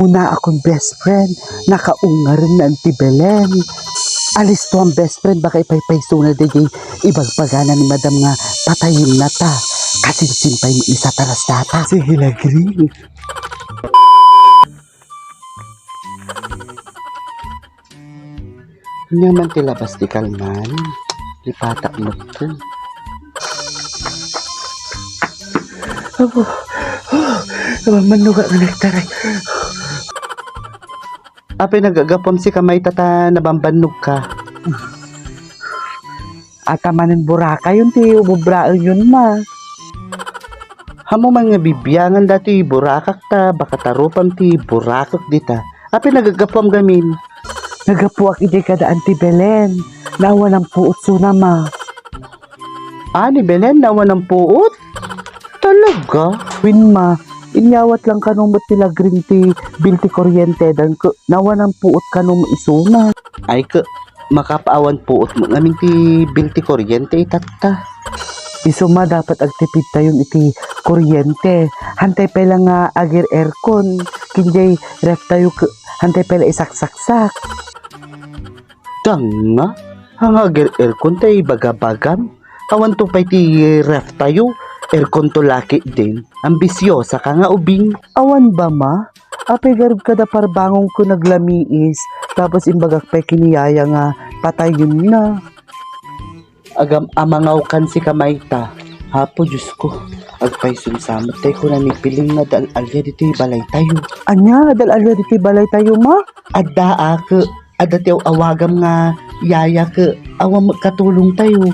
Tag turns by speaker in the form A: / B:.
A: Una akong best friend, nakaungar na ang Belen. Alis to ang best friend, baka ipaypayso na DJ, ibagpagana ni madam nga patayin na ta. Kasi simpay mo isa taras data. Sige la, green. Naman tilabas di kalman. Lipatak mo ito. Manuga ka nagtaray. Apay nagagapom si kamay tata nabambanog ka. Atamanin buraka yun ti ububraan yun ma. Hamo mga bibiyangan dati burakak ta baka tarupam ti burakak dita. Apay nagagapom gamin. Nagapuak ide kada anti Belen. Nawa ng puot suna ma. Ni Belen nawa ng puot? Talaga? Win ma. Inyawat lang kanumot nila green tea, bilti kuryente, dan nawa ng puot kanum isuna. Ay makapaawan puot mo namin ti bilti kuryente itata. Isuma dapat agtipid tayong iti kuryente. Hantay pala nga agir aircon. Kinjay ref tayo hantay pala isaksaksak. Tanga? Ang agir aircon tayo bagabagam. Awan to pa iti ref tayo. Aircon to laki din. Ambisyosa ka nga ubing. Awan ba ma? Apay garib kada parbangong ko naglamiis. Tapos imbagak pa'y kiniyaya nga patayin na. Agam amangaw kan si kamayta. Hapo Diyos ko. Agpay sumsamot tayo ko na nipiling na dal-alya dito balay tayo. Anya? Dal-alya dito balay tayo ma? Adda ka. Adda tayo awagam nga yaya ka. Awam katulong tayo.